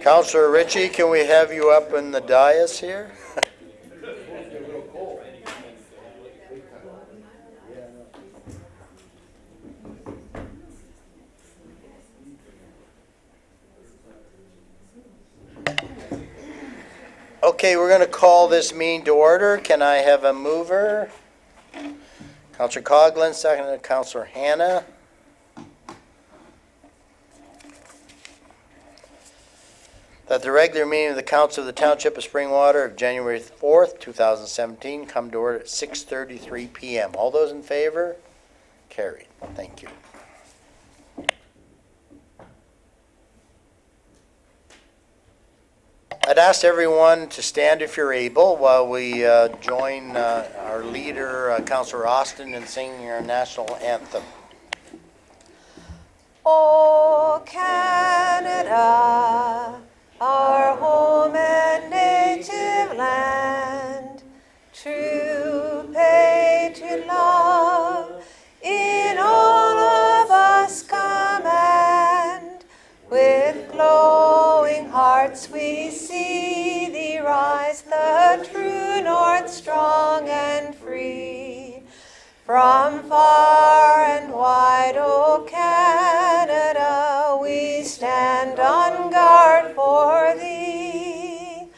Councillor Ritchie, can we have you up in the dais here? Okay, we're going to call this meeting to order. Can I have a mover? Councillor Coghlan, seconded Councillor Hanna. That the regular meeting of the Council of the Township of Springwater of January 4th, 2017 come to order at 6:33 p.m. All those in favor? Carried. Thank you. I'd ask everyone to stand if you're able while we join our leader, Councillor Austin, in singing our national anthem. O Canada, our home and native land, true patriot love in all of us command. With glowing hearts we see thee rise, the true north strong and free. From far and wide, O Canada, we stand on guard for thee.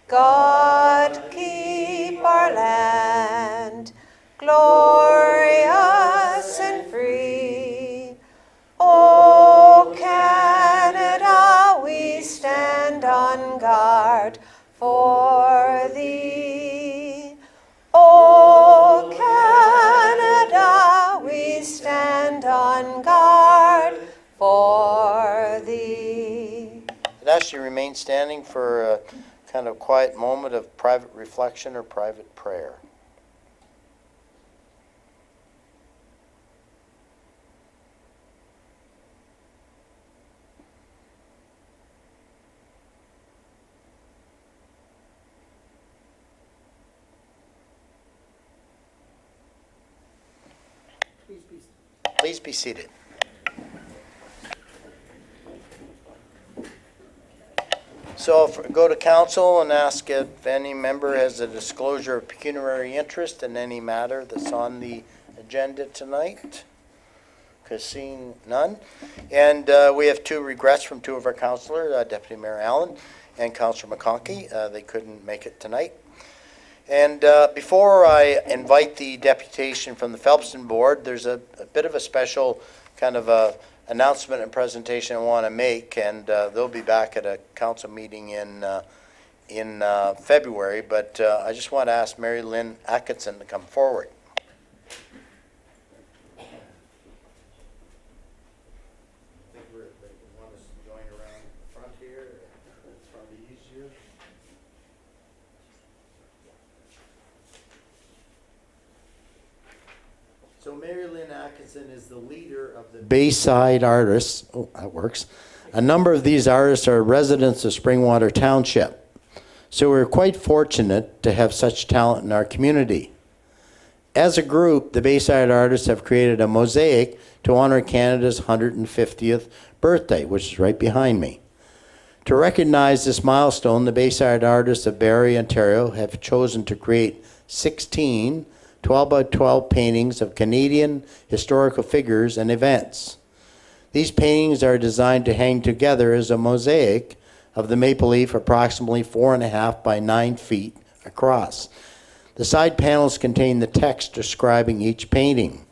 God keep our land glorious and free. O Canada, we stand on guard for thee. O Canada, we stand on guard for thee. I'd ask you to remain standing for a kind of quiet moment of private reflection or private prayer. Please be seated. So go to council and ask if any member has a disclosure of pecuniary interest in any matter that's on the agenda tonight. Because seeing none. And we have two regrets from two of our councillors, Deputy Mayor Allen and Councillor McConkey. They couldn't make it tonight. And before I invite the deputation from the Phelpston Board, there's a bit of a special kind of a announcement and presentation I want to make, and they'll be back at a council meeting in February. But I just want to ask Mary Lynn Atkinson to come forward. I think we want us to join around the front here. It's probably easier. So Mary Lynn Atkinson is the leader of the Bayside Artists. Oh, that works. A number of these artists are residents of Springwater Township. So we're quite fortunate to have such talent in our community. As a group, the Bayside Artists have created a mosaic to honor Canada's 150th birthday, which is right behind me. To recognize this milestone, the Bayside Artists of Barrie, Ontario have chosen to create 16 12 by 12 paintings of Canadian historical figures and events. These paintings are designed to hang together as a mosaic of the maple leaf approximately 4.5 by 9 feet across. The side panels contain the text describing each painting.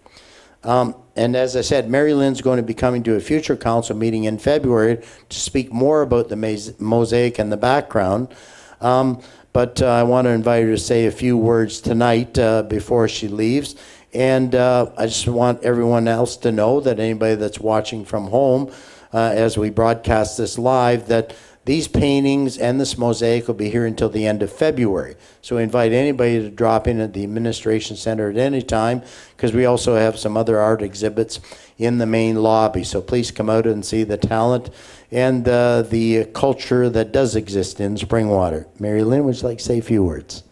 And as I said, Mary Lynn's going to be coming to a future council meeting in February to speak more about the mosaic and the background. But I want to invite her to say a few words tonight before she leaves. And I just want everyone else to know, that anybody that's watching from home as we broadcast this live, that these paintings and this mosaic will be here until the end of February. So we invite anybody to drop in at the Administration Center at any time, because we also have some other art exhibits in the main lobby. So please come out and see the talent and the culture that does exist in Springwater. Mary Lynn, would you like to say a few words?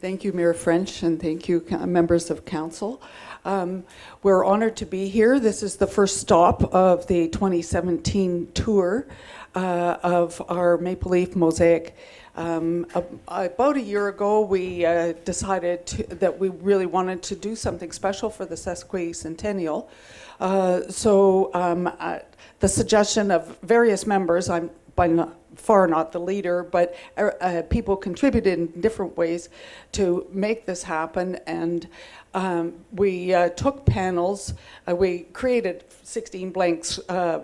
Thank you, Mayor French, and thank you, members of council. We're honored to be here. This is the first stop of the 2017 tour. of our Maple Leaf mosaic. About a year ago, we decided that we really wanted to do something special for the sesquicentennial. The suggestion of various members, I'm far not the leader, but people contributed in different ways to make this happen. And we took panels, we created 16 blanks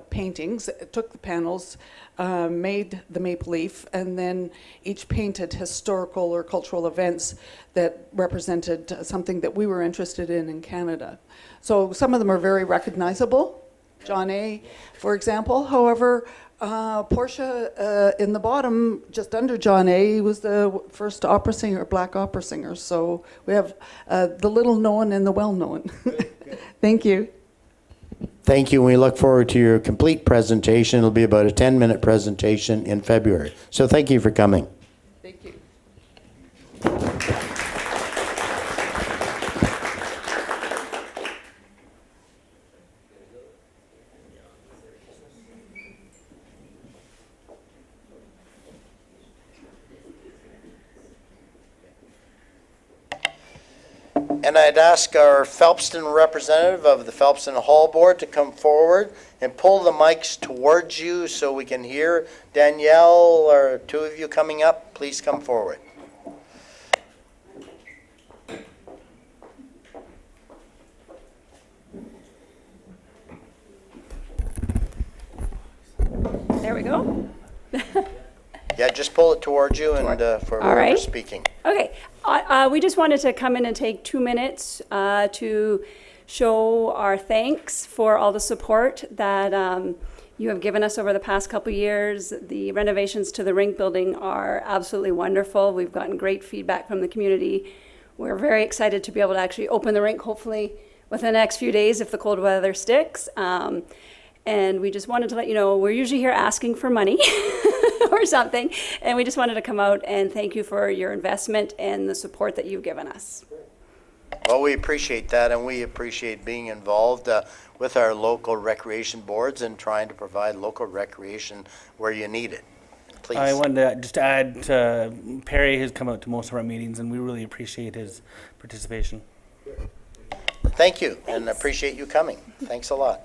paintings, took the panels, made the maple leaf, and then each painted historical or cultural events that represented something that we were interested in Canada. So some of them are very recognizable. John A., for example. However, Portia in the bottom, just under John A., was the first opera singer, black opera singer. So we have the little known and the well known. Thank you. Thank you. We look forward to your complete presentation. It'll be about a 10-minute presentation in February. So thank you for coming. Thank you. And I'd ask our Phelpston representative of the Phelpston Hall Board to come forward and pull the mics towards you so we can hear. Danielle, or two of you coming up, please come forward. There we go. Yeah, just pull it towards you and for All whoever's right. speaking. Okay, we just wanted to come in and take 2 minutes to show our thanks for all the support that you have given us over the past couple years. The renovations to the rink building are absolutely wonderful. We've gotten great feedback from the community. We're very excited to be able to actually open the rink, hopefully within the next few days if the cold weather sticks. And we just wanted to let you know, we're usually here asking for money or something. And we just wanted to come out and thank you for your investment and the support that you've given us. Well, we appreciate that, and we appreciate being involved with our local recreation boards and trying to provide local recreation where you need it. Please. I wanted to just add, Perry has come out to most of our meetings, and we really appreciate his participation. Thank you, and appreciate you coming. Thanks a lot.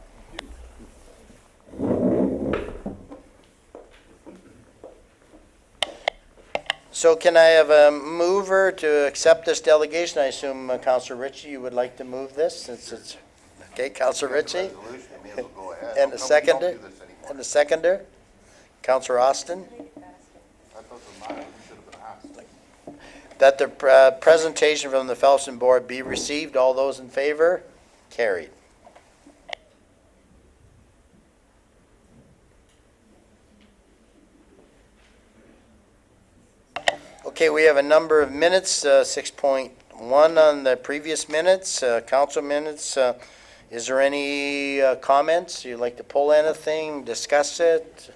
So can I have a mover to accept this delegation? I assume Councillor Ritchie, you would like to move this since it's, okay, Councillor Ritchie? And a seconder? And a seconder? Councillor Austin? That the presentation from the Phelpston Board be received. All those in favor? Carried. Okay, we have a number of minutes, 6.1 on the previous minutes, council minutes. Is there any comments? You'd like to pull anything, discuss it?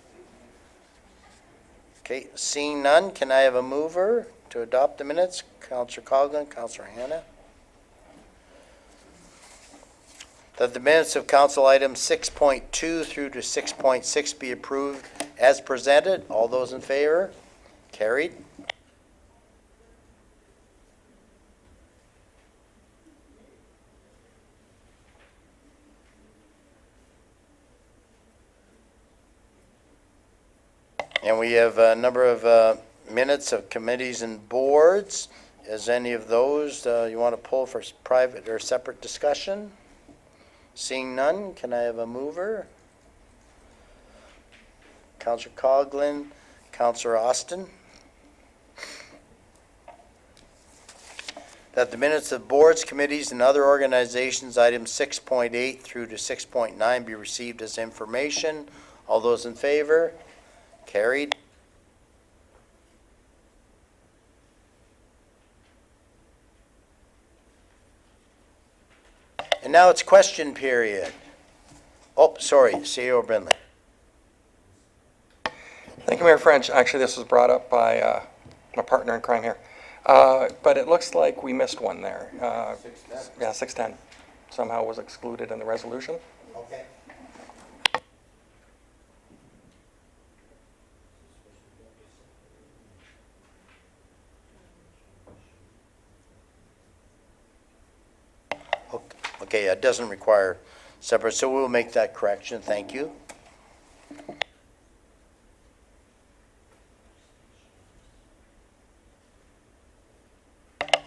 Okay, seeing none, can I have a mover to adopt the minutes? Councillor Coghlan, Councillor Hanna. That the minutes of council items 6.2 through to 6.6 be approved as presented. All those in favor? Carried. And we have a number of minutes of committees and boards. Is any of those you want to pull for private or separate discussion? Seeing none, can I have a mover? Councillor Coghlan, Councillor Austin. That the minutes of boards, committees, and other organizations, items 6.8 through to 6.9 be received as information. All those in favor? Carried. And now it's question period. Oh, sorry, CEO Brindley. Thank you, Mayor French. Actually, this was brought up by my partner in crime here. But it looks like we missed one there. 610. Yeah, 610 somehow was excluded in the resolution. Okay. Okay, it doesn't require separate, so we'll make that correction, thank you.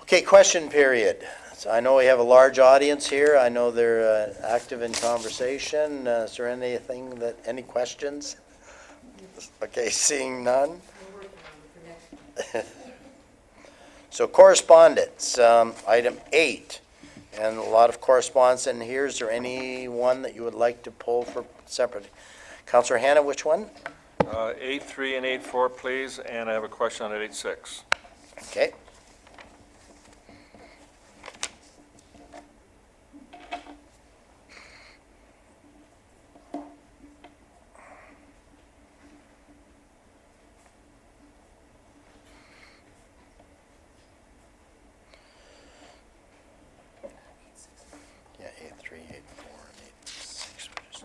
Okay, question period. So I know we have a large audience here. I know they're active in conversation. Is there anything any questions? Okay, seeing none. So correspondence, item 8, and a lot of correspondence in here. Is there any one that you would like to pull for separate? Councillor Hannah, which one? 8.3 and 8.4, please, and I have a question on 8.6. Okay. Yeah, 8.3, 8.4, and 8.6.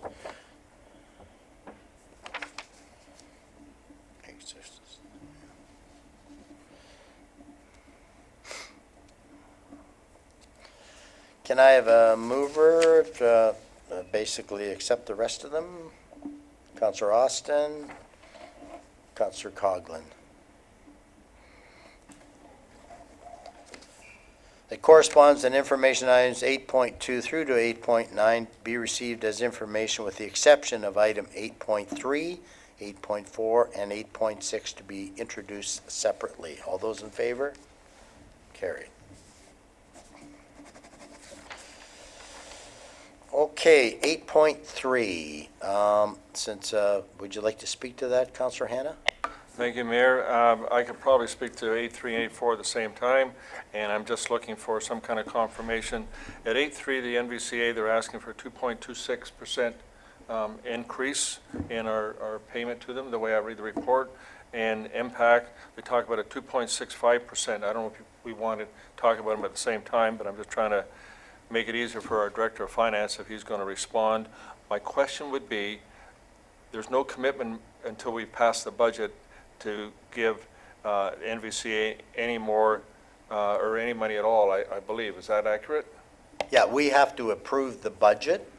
8.6. Can I have a mover to basically accept the rest of them? Councillor Austin, Councillor Coghlan. The correspondence and information items 8.2 through to 8.9 be received as information with the exception of item 8.3, 8.4, and 8.6 to be introduced separately. All those in favor? Carried. Okay, 8.3. Would you like to speak to that, Councillor Hannah? Thank you, Mayor. I could probably speak to 8.3 and 8.4 at the same time, and I'm just looking for some kind of confirmation. At 8.3, the NVCA, they're asking for a 2.26% increase in our payment to them, the way I read the report. And impact, they talk about a 2.65%. I don't know if we want to talk about them at the same time, but I'm just trying to make it easier for our Director of Finance if he's going to respond. My question would be, there's no commitment until we pass the budget to give NVCA any more or any money at all, I believe. Is that accurate? Yeah, we have to approve the budget,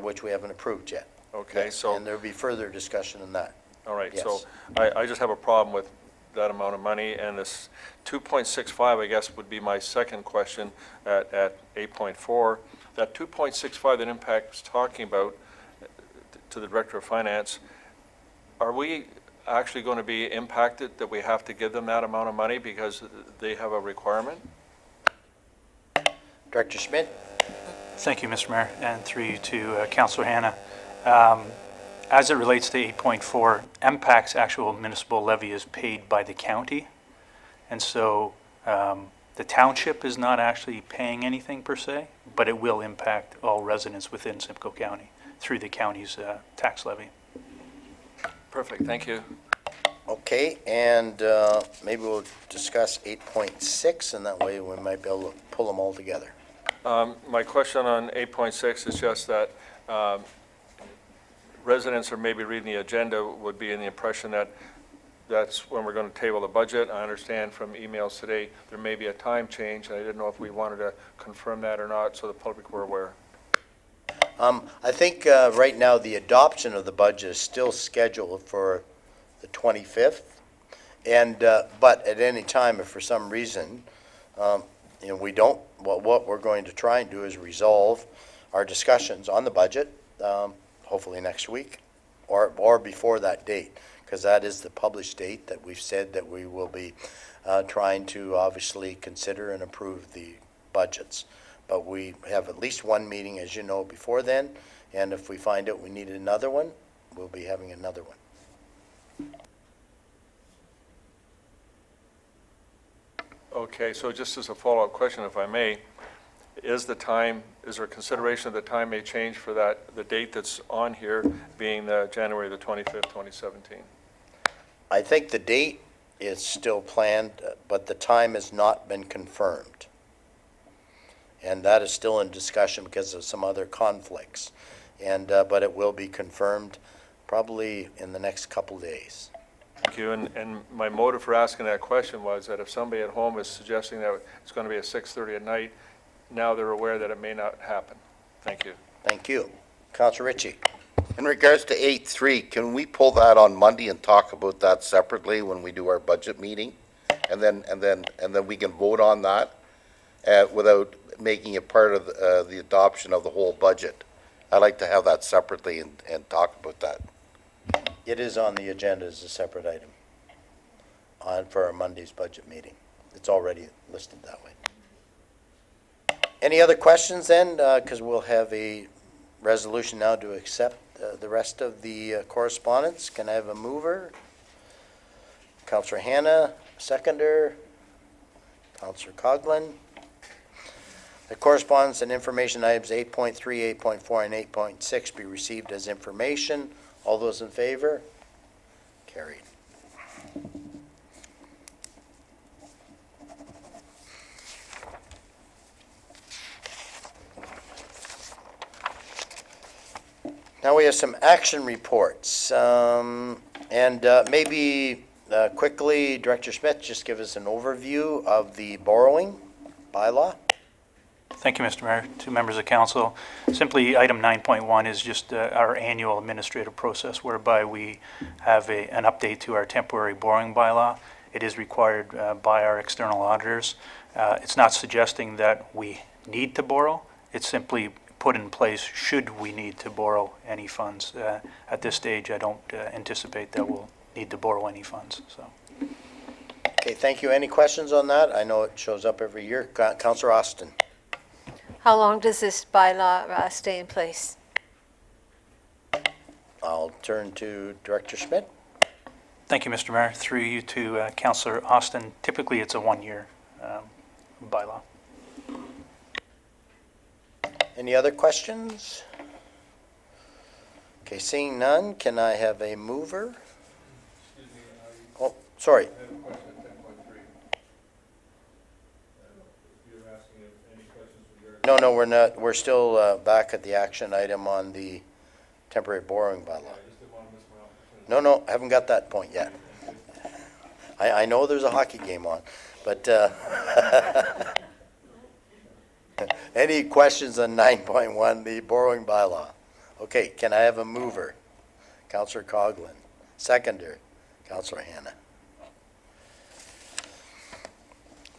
which we haven't approved yet. Okay, Yes, so, and there'll be further discussion on that. all right, yes. so I just have a problem with that amount of money, and this 2.65, I guess, would be my second question at 8.4. That 2.65 that Impact was talking about to the Director of Finance, are we actually going to be impacted that we have to give them that amount of money because they have a requirement? Director Schmidt? Thank you, Mr. Mayor, and through you to Councillor Hannah. As it relates to 8.4, MPAC's actual municipal levy is paid by the county, and so the township is not actually paying anything per se, but it will impact all residents within Simcoe County through the county's tax levy. Perfect, thank you. Okay, and maybe we'll discuss 8.6, and that way we might be able to pull them all together. My question on 8.6 is just that residents are maybe reading the agenda would be in the impression that that's when we're going to table the budget. I understand from emails today there may be a time change, and I didn't know if we wanted to confirm that or not so the public were aware. I think right now the adoption of the budget is still scheduled for the 25th, and but at any time, if for some reason we don't, what we're going to try and do is resolve our discussions on the budget, hopefully next week, or before that date, because that is the published date that we've said that we will be trying to obviously consider and approve the budgets. But we have at least one meeting, as you know, before then, and if we find out we need another one, we'll be having another one. Okay, so just as a follow-up question, if I may, is there consideration of the time may change for the date that's on here being the January the 25th, 2017? I think the date is still planned, but the time has not been confirmed. And that is still in discussion because of some other conflicts. And but it will be confirmed probably in the next couple days. Thank you, and my motive for asking that question was that if somebody at home is suggesting that it's going to be at 6:30 at night, now they're aware that it may not happen. Thank you. Thank you. Councillor Ritchie. In regards to 8.3, can we pull that on Monday and talk about that separately when we do our budget meeting? And then we can vote on that without making it part of the adoption of the whole budget. I'd like to have that separately and talk about that. It is on the agenda as a separate item for our Monday's budget meeting. It's already listed that way. Any other questions then? Because we'll have a resolution now to accept the rest of the correspondence. Can I have a mover? Councillor Hanna, seconder. Councillor Coghlan. The correspondence and information items 8.3, 8.4, and 8.6 be received as information. All those in favor? Carried. Now we have some action reports. Maybe quickly, Director Smith, just give us an overview of the borrowing bylaw. Thank you, Mr. Mayor. Two members of council. Simply, item 9.1 is just our annual administrative process whereby we have an update to our temporary borrowing bylaw. It is required by our external auditors. It's not suggesting that we need to borrow. It's simply put in place should we need to borrow any funds. At this stage, I don't anticipate that we'll need to borrow any funds. So. Okay, thank you. Any questions on that? I know it shows up every year. Councillor Austin. How long does this bylaw stay in place? I'll turn to Director Schmidt. Thank you, Mr. Mayor. Through you to Councillor Austin. Typically, it's a one-year bylaw. Any other questions? Okay, seeing none, can I have a mover? Oh, sorry. No, we're not. We're still back at the action item on the temporary borrowing bylaw. No, I haven't got that point yet. I know there's a hockey game on, but any questions on 9.1, the borrowing bylaw? Okay, can I have a mover? Councillor Coghlan. Seconder, Councillor Hanna.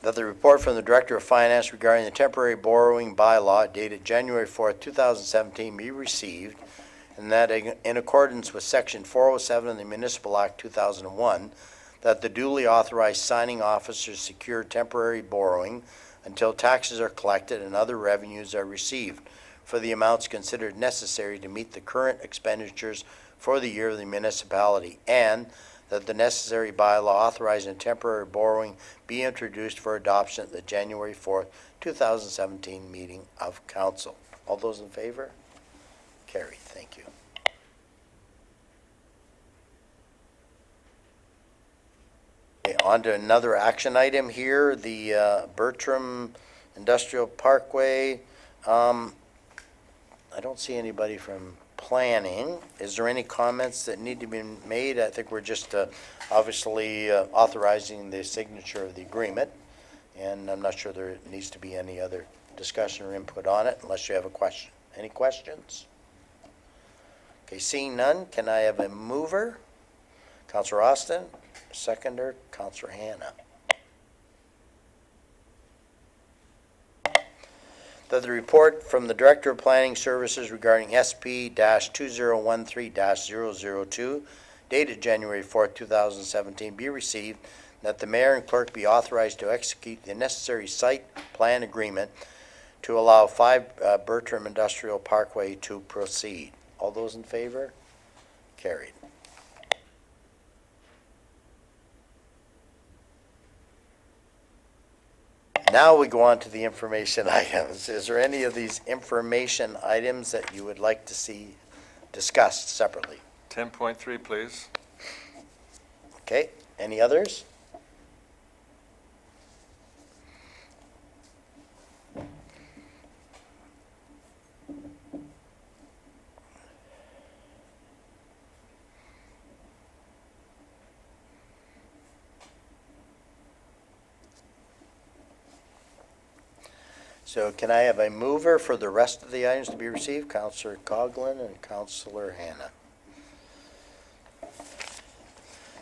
That the report from the Director of Finance regarding the temporary borrowing bylaw dated January 4th, 2017 be received, and that in accordance with Section 407 of the Municipal Act 2001, that the duly authorized signing officers secure temporary borrowing until taxes are collected and other revenues are received for the amounts considered necessary to meet the current expenditures for the year of the municipality, and that the necessary bylaw authorizing temporary borrowing be introduced for adoption at the January 4th, 2017 meeting of council. All those in favor? Carried. Thank you. Okay, on to another action item here, the Bertram Industrial Parkway. I don't see anybody from planning. Is there any comments that need to be made? I think we're just obviously authorizing the signature of the agreement, and I'm not sure there needs to be any other discussion or input on it unless you have a question. Any questions? Okay, seeing none, can I have a mover? Councillor Austin. Seconder, Councillor Hanna. That the report from the Director of Planning Services regarding SP-2013-002, dated January 4th, 2017, be received, and that the Mayor and Clerk be authorized to execute the necessary site plan agreement to allow 5 Bertram Industrial Parkway to proceed. All those in favor? Carried. Now we go on to the information items. Is there any of these information items that you would like to see discussed separately? 10.3, please. Okay, any others? So can I have a mover for the rest of the items to be received? Councillor Coghlan and Councillor Hannah.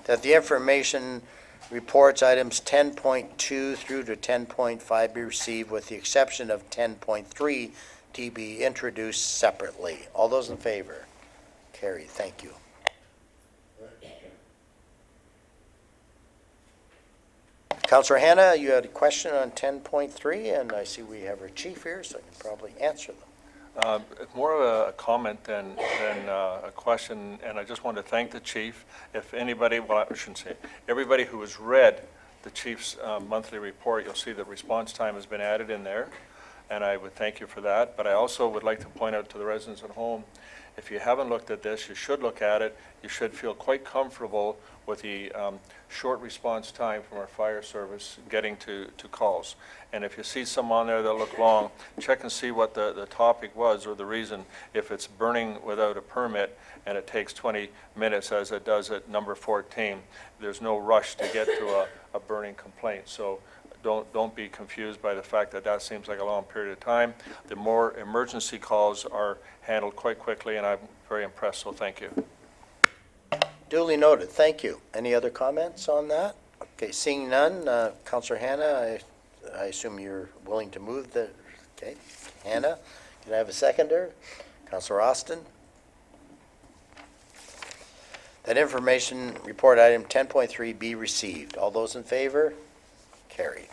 That the information reports items 10.2 through to 10.5 be received with the exception of 10.3 to be introduced separately. All those in favor? Carried. Thank you. Councillor Hannah, you had a question on 10.3, and I see we have our chief here, so I can probably answer them. More of a comment than a question, and I just want to thank the chief. If anybody, well, I shouldn't say, everybody who has read the chief's monthly report, you'll see the response time has been added in there, and I would thank you for that. But I also would like to point out to the residents at home, if you haven't looked at this, you should look at it. You should feel quite comfortable with the short response time from our fire service getting to calls. And if you see some on there that look long, check and see what the topic was or the reason. If it's burning without a permit and it takes 20 minutes as it does at number 14, there's no rush to get to a burning complaint. So don't be confused by the fact that that seems like a long period of time. The more emergency calls are handled quite quickly, and I'm very impressed, so thank you. Duly noted. Thank you. Any other comments on that? Okay, seeing none, Councillor Hannah, I assume you're willing to move the, okay. Hannah, can I have a seconder? Councillor Austin? That information report item 10.3 be received. All those in favor? Carried.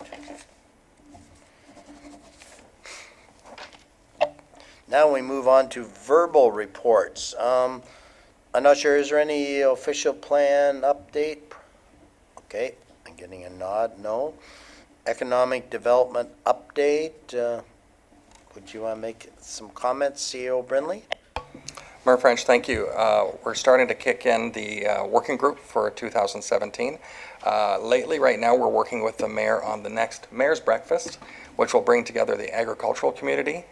Now we move on to verbal reports. I'm not sure, is there any official plan update? Okay, I'm getting a nod, no. Economic development update. Would you want to make some comments, CEO Brindley? Mayor French, thank you. We're starting to kick in the working group for 2017. Lately, right now, we're working with the mayor on the next mayor's breakfast, which will bring together the agricultural community,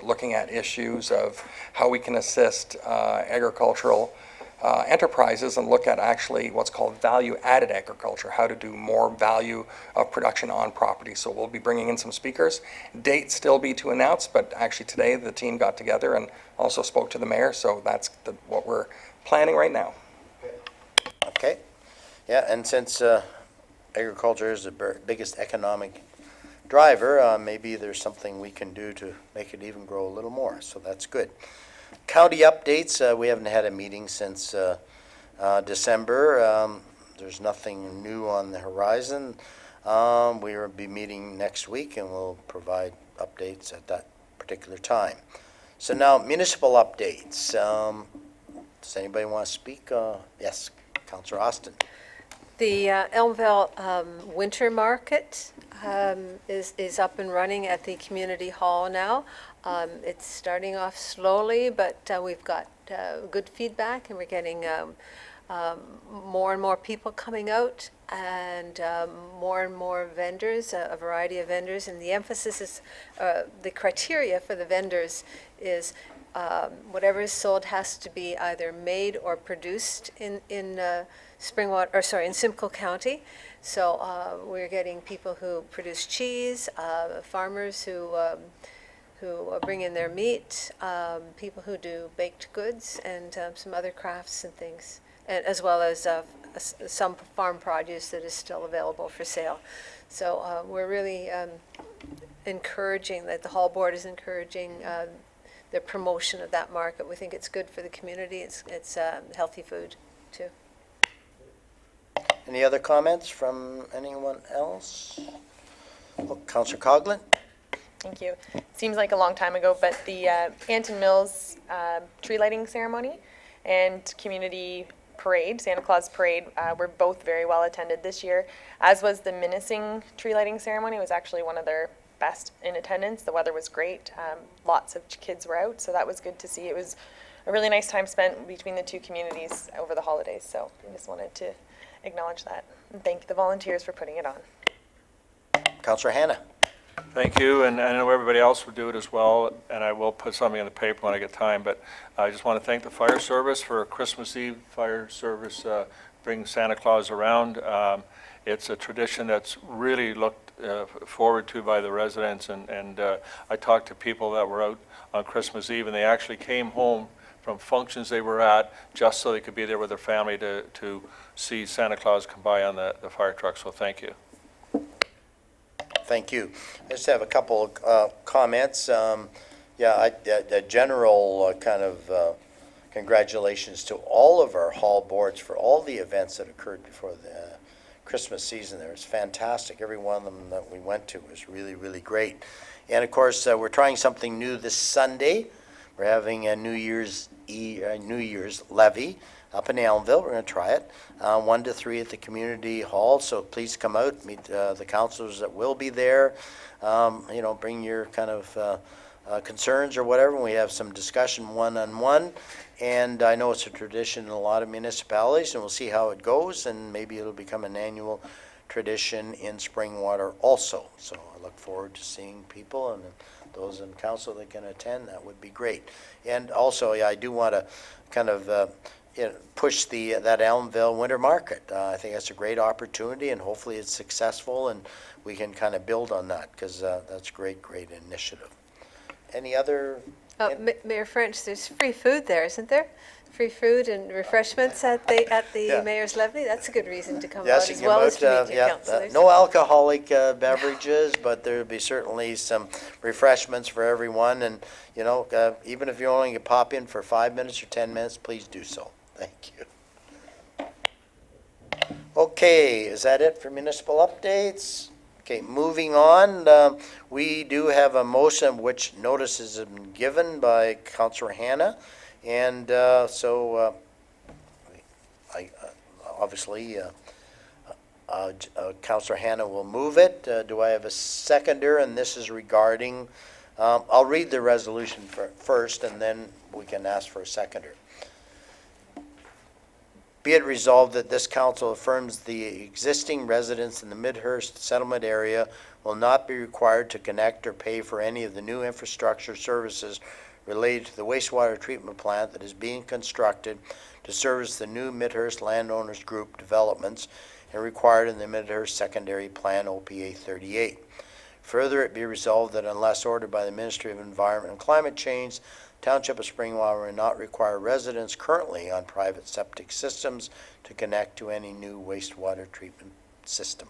looking at issues of how we can assist agricultural enterprises and look at actually what's called value-added agriculture, how to do more value of production on property. So we'll be bringing in some speakers. Dates still be to announce, but actually today the team got together and also spoke to the mayor, so that's what we're planning right now. Okay. Yeah, and since agriculture is the biggest economic driver, maybe there's something we can do to make it even grow a little more, so that's good. County updates, we haven't had a meeting since December. There's nothing new on the horizon. We will be meeting next week and we'll provide updates at that particular time. So now municipal updates. Does anybody want to speak? Yes, Councillor Austin. The Elmville Winter Market is up and running at the community hall now. It's starting off slowly, but we've got good feedback, and we're getting more and more people coming out, and more vendors, a variety of vendors. And the emphasis is, the criteria for the vendors is whatever is sold has to be either made or produced in Simcoe County. So we're getting people who produce cheese, farmers who bring in their meat, people who do baked goods, and some other crafts and things, and as well as some farm produce that is still available for sale. So we're really encouraging, that the hall board is encouraging the promotion of that market. We think it's good for the community. It's healthy food too. Any other comments from anyone else? Oh, Councillor Coghlan? Thank you. Seems like a long time ago, but the Anton Mills tree lighting ceremony and community parade, Santa Claus parade, were both very well attended this year, as was the Minising tree lighting ceremony. It was actually one of their best in attendance. The weather was great. Lots of kids were out, so that was good to see. It was a really nice time spent between the two communities over the holidays, so I just wanted to acknowledge that and thank the volunteers for putting it on. Councillor Hannah? Thank you, and I know everybody else would do it as well, and I will put something in the paper when I get time, but I just want to thank the fire service for Christmas Eve. Fire service brings Santa Claus around. It's a tradition that's really looked forward to by the residents, and I talked to people that were out on Christmas Eve, and they actually came home from functions they were at just so they could be there with their family to see Santa Claus come by on the fire truck, so thank you. Thank you. I just have a couple of comments. A general kind of congratulations to all of our hall boards for all the events that occurred before the Christmas season there. It's fantastic. Every one of them that we went to was really, really great. And of course, we're trying something new this Sunday. We're having a New Year's levy up in Elmville. We're going to try it 1 to 3 at the community hall. So please come out, meet the councilors that will be there. Bring your kind of concerns or whatever. And we have some discussion one-on-one. And I know it's a tradition in a lot of municipalities, and we'll see how it goes. And maybe it'll become an annual tradition in Springwater also. So I look forward to seeing people, and those in council that can attend, that would be great. And also, I do want to kind of push that Elmville Winter Market. I think that's a great opportunity, and hopefully it's successful, and we can kind of build on that, because that's a great initiative. Any other? Mayor French, there's free food there, isn't there? Free food and refreshments at the mayor's levy. That's a good reason to come out, Yes, you as can well as vote, to meet your councilors. no alcoholic beverages, but there'll be certainly some refreshments for everyone. And, even if you only can pop in for 5 minutes or 10 minutes, please do so. Thank you. Okay, is that it for municipal updates? Okay, moving on, we do have a motion which notice has been given by Councillor Hanna. And obviously, Councillor Hanna will move it. Do I have a seconder? And this is regarding, I'll read the resolution first, and then we can ask for a seconder. Be it resolved that this council affirms the existing residents in the Midhurst settlement area will not be required to connect or pay for any of the new infrastructure services related to the wastewater treatment plant that is being constructed to service the new Midhurst Landowners Group developments and required in the Midhurst Secondary Plan OPA 38. Further, it be resolved that unless ordered by the Ministry of Environment and Climate Change, Township of Springwater will not require residents currently on private septic systems to connect to any new wastewater treatment system.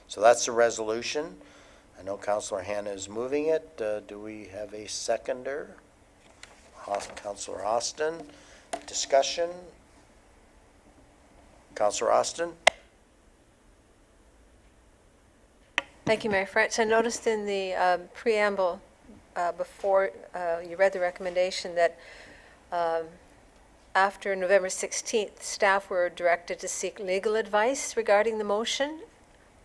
So that's the resolution. I know Councillor Hanna is moving it. Do we have a seconder? Councillor Austin. Discussion? Councillor Austin? Thank you, Mayor French. I noticed in the preamble before you read the recommendation that after November 16th, staff were directed to seek legal advice regarding the motion.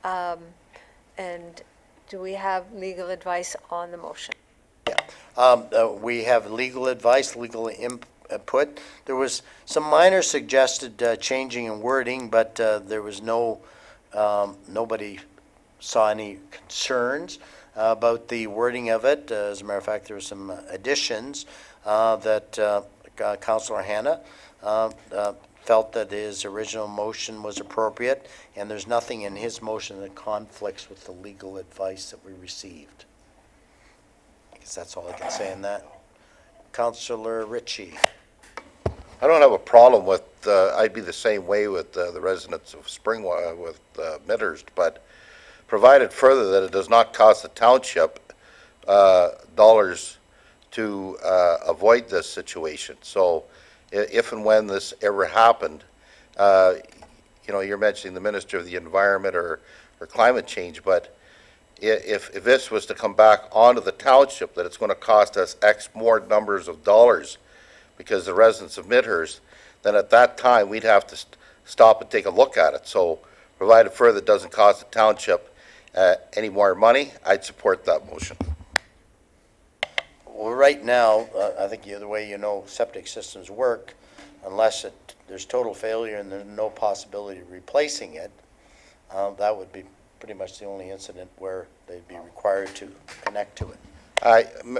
And do we have legal advice on the motion? Yeah. We have legal advice, legal input. There was some minor suggested changing in wording, but there was nobody saw any concerns about the wording of it. As a matter of fact, there were some additions that Councillor Hanna felt that his original motion was appropriate, and there's nothing in his motion that conflicts with the legal advice that we received. I guess that's all I can say in that. Councillor Ritchie. I don't have a problem with, I'd be the same way with the residents of Springwater, with Midhurst, but provided further that it does not cost the township dollars to avoid this situation. So if and when this ever happened, you're mentioning the Minister of the Environment or Climate Change, but if this was to come back onto the township, that it's going to cost us X more numbers of dollars because the residents of Midhurst, then at that time we'd have to stop and take a look at it. So provided further it doesn't cost the township any more money, I'd support that motion. Well, right now, I think the way septic systems work, unless there's total failure and there's no possibility of replacing it, that would be pretty much the only incident where they'd be required to connect to it.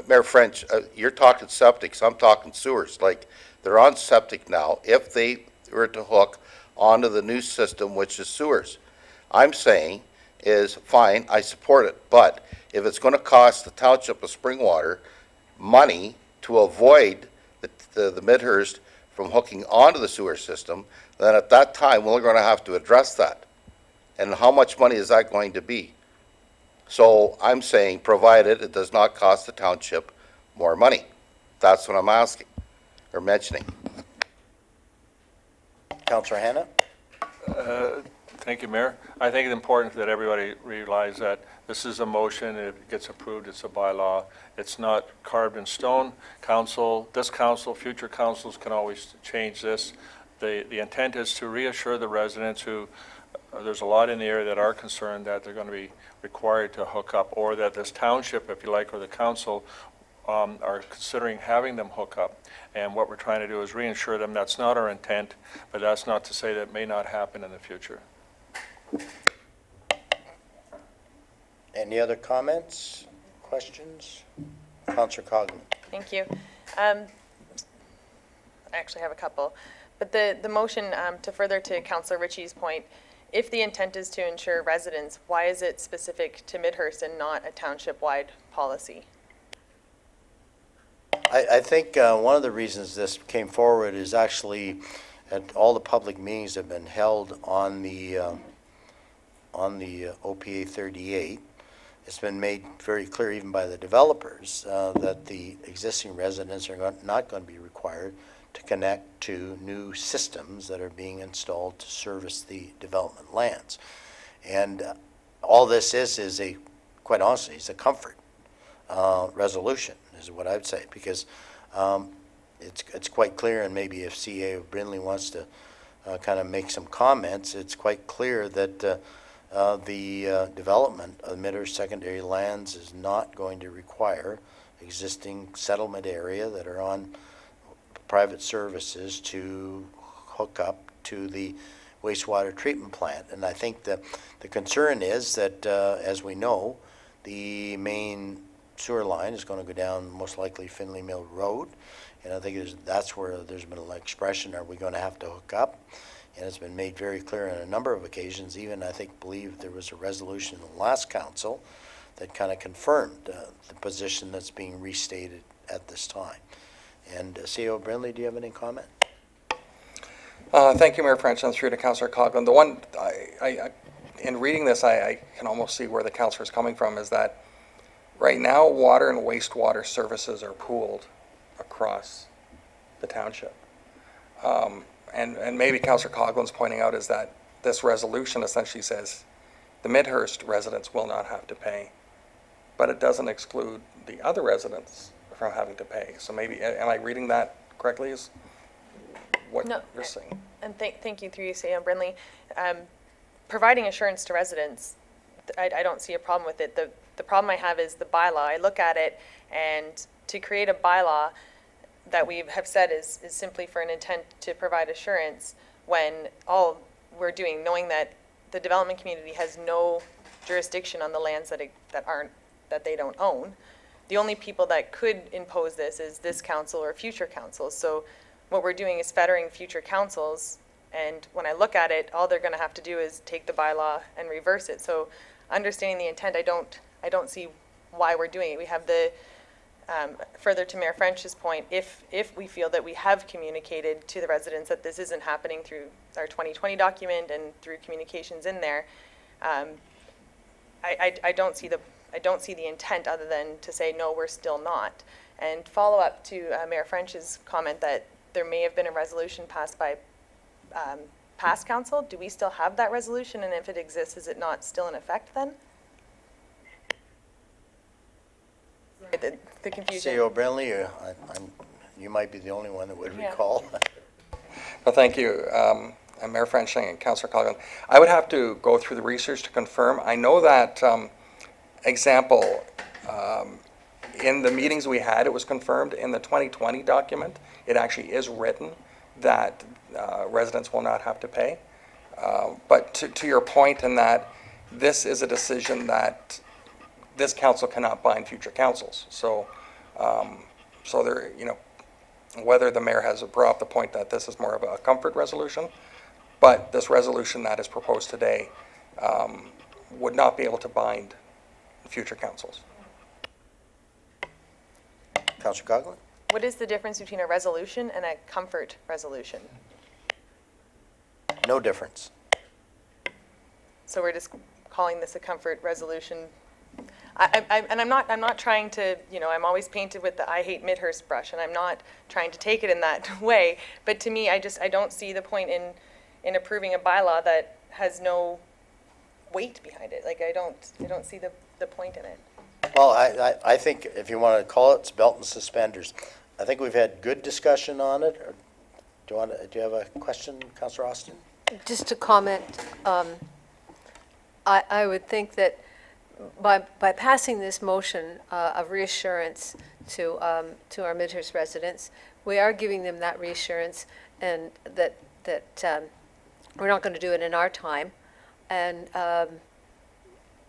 Mayor French, you're talking septics, I'm talking sewers. Like, they're on septic now. If they were to hook onto the new system, which is sewers. I'm saying is, fine, I support it, but if it's going to cost the township of Springwater money to avoid the Midhurst from hooking onto the sewer system, then at that time, we're going to have to address that. And how much money is that going to be? So I'm saying, provided it does not cost the township more money. That's what I'm asking, or mentioning. Councillor Hannah? Thank you, Mayor. I think it's important that everybody realize that this is a motion. If it gets approved, it's a bylaw. It's not carved in stone. This council, future councils can always change this. The intent is to reassure the residents who, there's a lot in the area that are concerned that they're going to be required to hook up, or that this township, if you like, or the council are considering having them hook up. And what we're trying to do is reassure them that's not our intent, but that's not to say that it may not happen in the future. Any other comments, questions? Councillor Coghlan. Thank you. I actually have a couple. But the motion, to further to Councillor Ritchie's point, if the intent is to ensure residents, why is it specific to Midhurst and not a township-wide policy? I think one of the reasons this came forward is actually at all the public meetings that have been held on the OPA 38. It's been made very clear even by the developers that the existing residents are not going to be required to connect to new systems that are being installed to service the development lands. And all this is quite honestly, it's a comfort resolution, is what I'd say, because it's quite clear, and maybe if CA of Brindley wants to kind of make some comments, it's quite clear that the development of Midhurst secondary lands is not going to require existing settlement area that are on private services to hook up to the wastewater treatment plant. And I think the concern is that, as we know, the main sewer line is going to go down most likely Finley Mill Road. And I think that's where there's been an expression, are we going to have to hook up? And it's been made very clear on a number of occasions, even I believe there was a resolution in the last council that kind of confirmed the position that's being restated at this time. And CEO Brindley, do you have any comment? Thank you, Mayor French, and through to Councillor Coghlan. The one, in reading this, I can almost see where the councillor is coming from, is that right now, water and wastewater services are pooled across the township. And maybe Councillor Coghlan's pointing out is that this resolution essentially says the Midhurst residents will not have to pay, but it doesn't exclude the other residents from having to pay. So maybe, am I reading that correctly, is what you're saying? And thank you, through you, Sam Brindley. Providing assurance to residents, I don't see a problem with it. The problem I have is the bylaw. I look at it, and to create a bylaw that we have said is simply for an intent to provide assurance, when all we're doing, knowing that the development community has no jurisdiction on the lands that they don't own. The only people that could impose this is this council or future councils. So what we're doing is fettering future councils, and when I look at it, all they're going to have to do is take the bylaw and reverse it. So understanding the intent, I don't see why we're doing it. We have the further to Mayor French's point, if we feel that we have communicated to the residents that this isn't happening through our 2020 document and through communications in there, I don't see the intent other than to say no, we're still not. And follow up to Mayor French's comment that there may have been a resolution passed by past council. Do we still have that resolution? And if it exists, is it not still in effect then? The confusion. CEO Brindley, you might be the only one that would recall. Well, thank you, Mayor French and Councillor Coghlan. I would have to go through the research to confirm. I know that example, in the meetings we had, it was confirmed in the 2020 document. It actually is written that residents will not have to pay. But to your point in that this is a decision that this council cannot bind future councils. So, so there, whether the mayor has brought up the point that this is more of a comfort resolution, But this resolution that is proposed today would not be able to bind future councils. Councillor Coghlan? What is the difference between a resolution and a comfort resolution? No difference. So we're just calling this a comfort resolution. And I'm not trying to, I'm always painted with the I hate Midhurst brush, and I'm not trying to take it in that way. But to me, I don't see the point in approving a bylaw that has no weight behind it. Like, I don't see the point in it. Well, I think if you want to call it, it's belt and suspenders. I think we've had good discussion on it. Or do you have a question, Councillor Austin? Just to comment, I would think that by passing this motion of reassurance to our Midhurst residents, we are giving them that reassurance, and that we're not going to do it in our time. And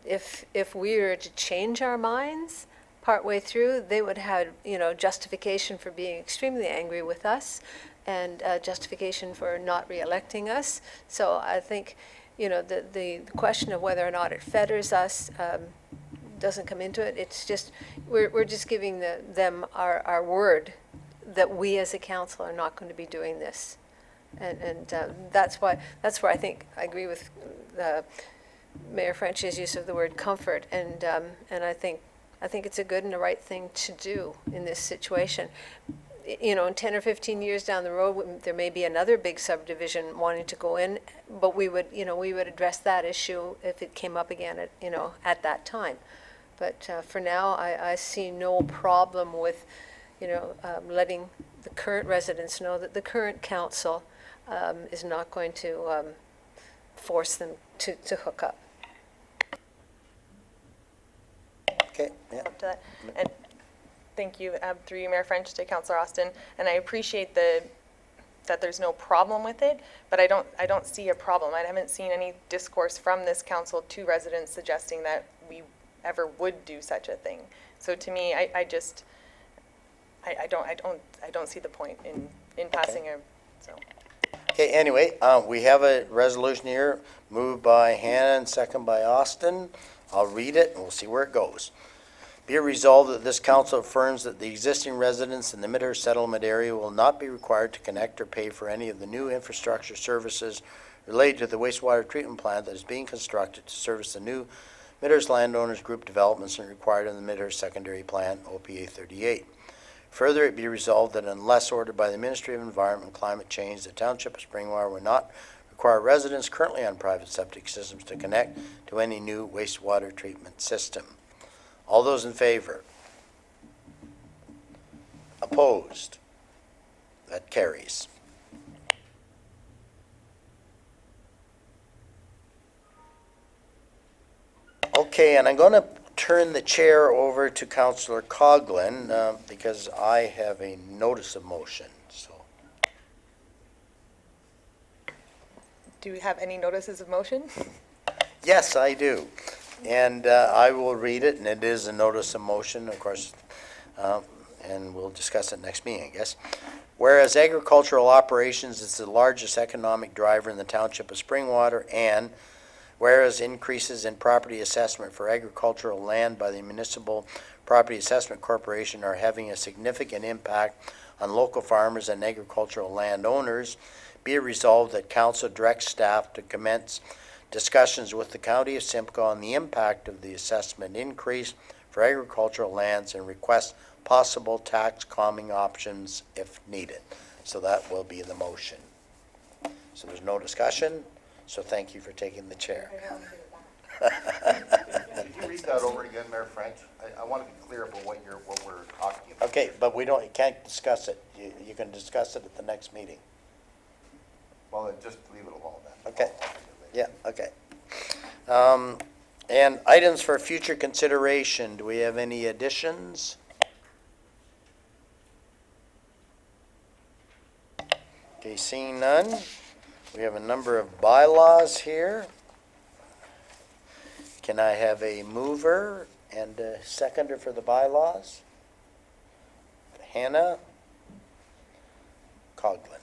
if we were to change our minds partway through, they would have, justification for being extremely angry with us, and justification for not re-electing us. So I think, the question of whether or not it fetters us doesn't come into it. It's just, we're just giving them our word that we as a council are not going to be doing this. And that's where I think I agree with Mayor French's use of the word comfort, and I think it's a good and the right thing to do in this situation. In 10 or 15 years down the road, there may be another big subdivision wanting to go in, but we would address that issue if it came up again at that time. But for now, I see no problem with, letting the current residents know that the current council is not going to force them to hook up. Okay, yeah. Up to that. And thank you, through you, Mayor French, to Councillor Austin. And I appreciate that there's no problem with it, but I don't see a problem. I haven't seen any discourse from this council to residents suggesting that we ever would do such a thing. So to me, I don't see the point in passing so. Okay, anyway, we have a resolution here, moved by Hannah and second by Austin. I'll read it and we'll see where it goes. Be it resolved that this council affirms that the existing residents in the Midhurst settlement area will not be required to connect or pay for any of the new infrastructure services related to the wastewater treatment plant that is being constructed to service the new Midhurst landowners group developments and required in the Midhurst secondary plan, OPA 38. Further, it be resolved that unless ordered by the Ministry of Environment and Climate Change, the Township of Springwater will not require residents currently on private septic systems to connect to any new wastewater treatment system. All those in favor? Opposed? That carries. Okay, and I'm going to turn the chair over to Councillor Coghlan because I have a notice of motion. So, Do we have any notices of motion? yes, I do. And I will read it, and it is a notice of motion, of course, and we'll discuss it next meeting, I guess. Whereas agricultural operations is the largest economic driver in the Township of Springwater, and whereas increases in property assessment for agricultural land by the Municipal Property Assessment Corporation are having a significant impact on local farmers and agricultural landowners, be it resolved that Council directs staff to commence discussions with the County of Simcoe on the impact of the assessment increase for agricultural lands and request possible tax calming options if needed. So that will be the motion. So there's no discussion, so thank you for taking the chair. Could you read that over again, Mayor French? I want to be clear about what we're talking about. Okay, but you can't discuss it. You can discuss it at the next meeting. Well, then just leave it alone then. Okay. Yeah, okay. And items for future consideration, do we have any additions? Okay, seeing none, we have a number of bylaws here. Can I have a mover and a seconder for the bylaws? Hannah Coghlan.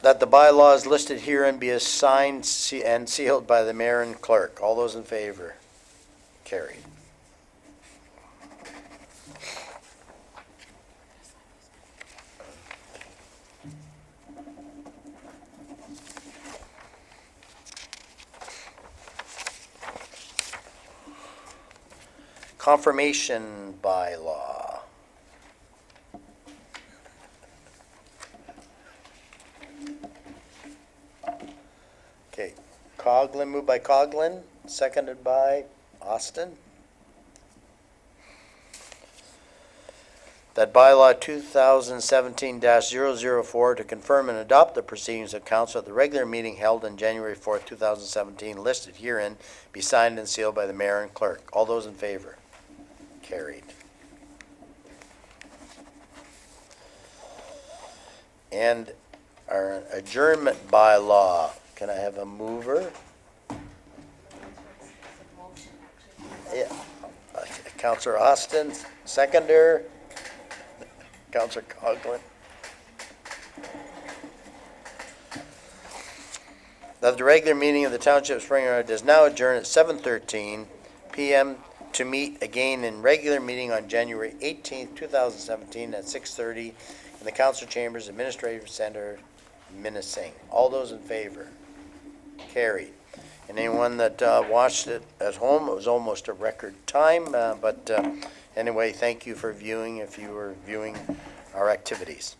that the bylaws listed herein be signed and sealed by the mayor and clerk. All those in favor? Carried. Confirmation bylaw. Okay, Coglin, moved by Coglin, seconded by Austin. That bylaw 2017-004 to confirm and adopt the proceedings of council at the regular meeting held on January 4th, 2017, listed herein, be signed and sealed by the mayor and clerk. All those in favor? Carried. And our adjournment bylaw. Can I have a mover? Yeah. Councillor Austin, seconder. Councillor Coghlan. That the regular meeting of the Township of Spring Yard is now adjourned at 7:13 p.m. to meet again in regular meeting on January 18th, 2017 at 6:30 in the Council Chambers Administrative Center, Minisink. All those in favor? Carried. And anyone that watched it at home, it was almost a record time, but anyway, thank you for viewing if you were viewing our activities.